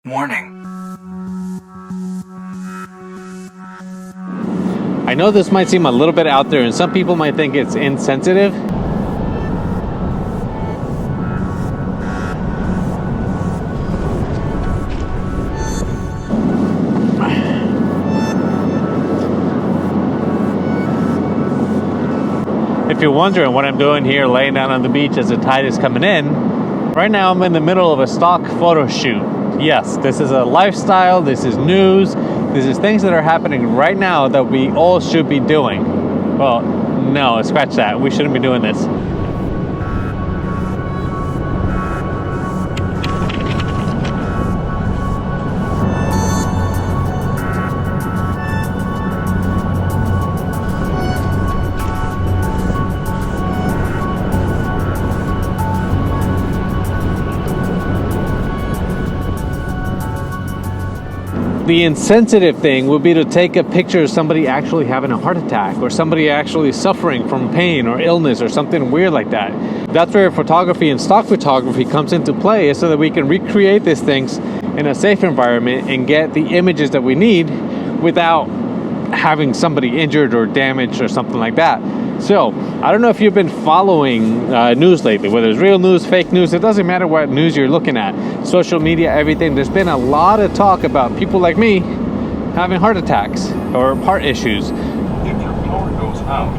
Warning. I know this might seem a little bit out there and some people might think it's insensitive. If you're wondering what I'm doing here laying down on the beach as the tide is coming in, right now I'm in the middle of a stock photo shoot. Yes, this is a lifestyle, this is news, this is things that are happening right now that we all should be doing. Well, no, scratch that. We shouldn't be doing this. The insensitive thing would be to take a picture of somebody actually having a heart attack or somebody actually suffering from pain or illness or something weird like that. That's where photography and stock photography comes into play, so that we can recreate these things in a safe environment and get the images that we need without having somebody injured or damaged or something like that. So, I don't know if you've been following news lately, whether it's real news, fake news, it doesn't matter what news you're looking at. Social media, everything. There's been a lot of talk about people like me having heart attacks or heart issues. If your power goes out,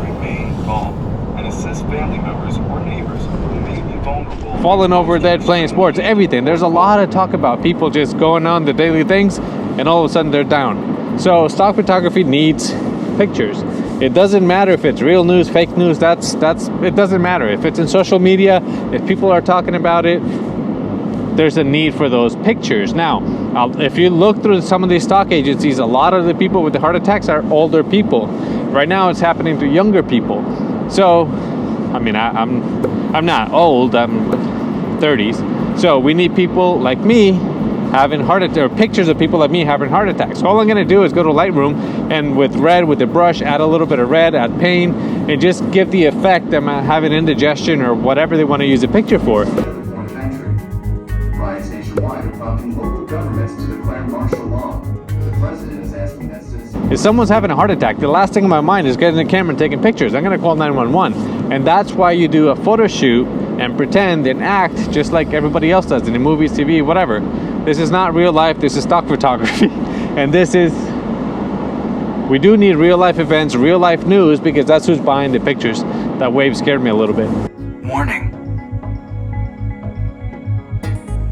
remain calm and assist family members or neighbors who may be vulnerable. Falling over dead, playing sports, everything. There's a lot of talk about people just going on the daily things and all of a sudden they're down. So stock photography needs pictures. It doesn't matter if it's real news, fake news, it doesn't matter. If it's in social media, if people are talking about it, there's a need for those pictures. Now, if you look through some of these stock agencies, a lot of the people with the heart attacks are older people. Right now it's happening to younger people. So, I mean, I'm not old, I'm 30s. So we need people like me having heart attacks, or pictures of people like me having heart attacks. All I'm gonna do is go to Lightroom and with the brush, add a little bit of red, add pain, and just give the effect that I'm having indigestion or whatever they want to use a picture for. Riots nationwide are prompting local governments to declare martial law. The president is asking that citizens... If someone's having a heart attack, the last thing in my mind is getting the camera and taking pictures. I'm gonna call 911. And that's why you do a photo shoot and pretend and act just like everybody else does in the movies, TV, whatever. This is not real life, this is stock photography. And we do need real life events, real life news, because that's who's buying the pictures. That wave scared me a little bit. Warning.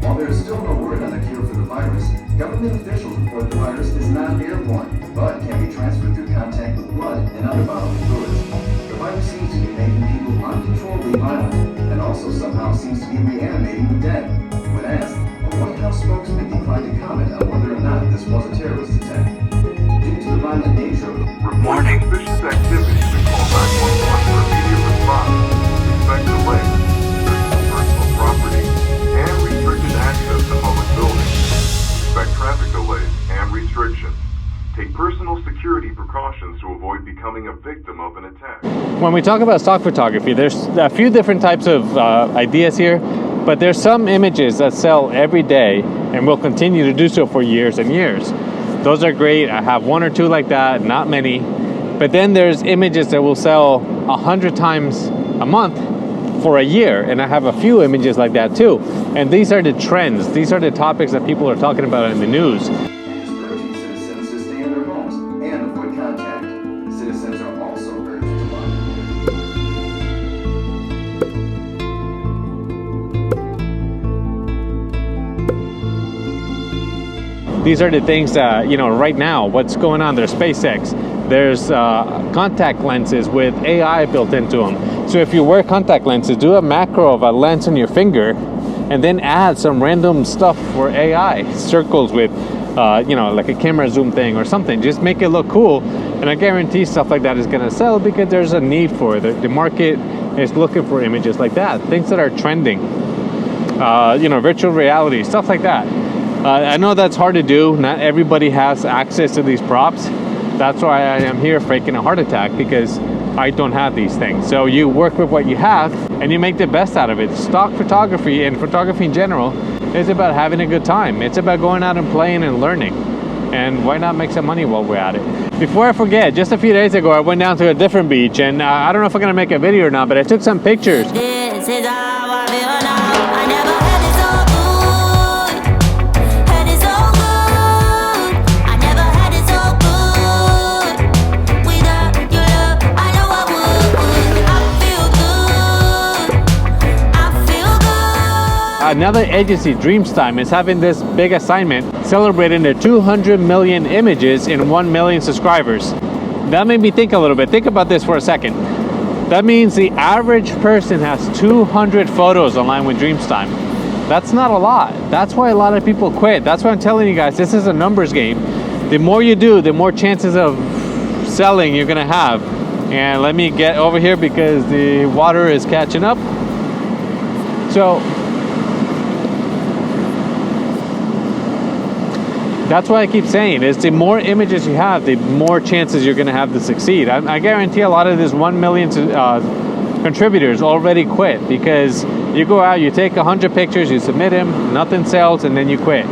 While there is still no word on the cure for the virus, government officials report the virus is not airborne, but can be transferred through contact with blood and other bodily fluids. The virus seems to be making people uncontrollably violent, and also somehow seems to be reanimating the dead. When asked, a White House spokesman declined to comment on whether or not this was a terrorist attack. Due to the violent nature of the Warning. Suspicious activities and call 911 for immediate response. Respect delay, personal property, and restricted access to public buildings. Respect traffic delays and restrictions. Take personal security precautions to avoid becoming a victim of an attack. When we talk about stock photography, there's a few different types of ideas here, but there's some images that sell every day and will continue to do so for years and years. Those are great. I have one or two like that, not many. But then there's images that will sell 100 times a month for a year, and I have a few images like that too. And these are the trends. These are the topics that people are talking about in the news. and is urging citizens to stay in their homes and avoid contact. Citizens are also urged to monitor. These are the things that, right now, what's going on? There's SpaceX. There's contact lenses with AI built into them. So if you wear contact lenses, do a macro of a lens on your finger and then add some random stuff for AI. Circles with, like a camera zoom thing or something. Just make it look cool. And I guarantee stuff like that is going to sell because there's a need for it. The market is looking for images like that. Things that are trending. Virtual reality, stuff like that. I know that's hard to do. Not everybody has access to these props. That's why I am here faking a heart attack, because I don't have these things. So you work with what you have and you make the best out of it. Stock photography and photography in general It's about having a good time. It's about going out and playing and learning. And why not make some money while we're at it? Before I forget, just a few days ago, I went down to a different beach, and I don't know if I'm gonna make a video or not, but I took some pictures. This is how I feel now. I never had it so good. Had it so good. I never had it so good. Without your love, I know I would. I feel good. I feel good. Another agency, Dreamstime, is having this big assignment celebrating their 200 million images in 1 million subscribers. That made me think a little bit. Think about this for a second. That means the average person has 200 photos online with Dreamstime. That's not a lot. That's why a lot of people quit. That's why I'm telling you guys, this is a numbers game. The more you do, the more chances of selling you're gonna have. And let me get over here because the water is catching up. So that's why I keep saying is the more images you have, the more chances you're going to have to succeed. I guarantee a lot of this 1 million contributors already quit because you go out, you take 100 pictures, you submit them, nothing sells, and then you quit.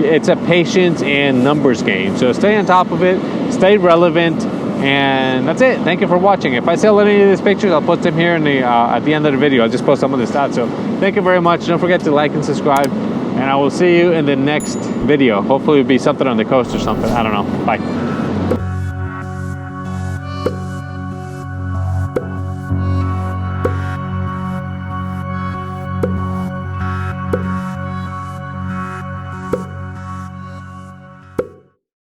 It's a patience and numbers game. So stay on top of it, stay relevant, and that's it. Thank you for watching. If I sell any of these pictures, I'll post them here in the at the end of the video. I'll just post some of the stats. So thank you very much. Don't forget to like and subscribe. And I will see you in the next video. Hopefully it'll be something on the coast or something. I don't know. Bye.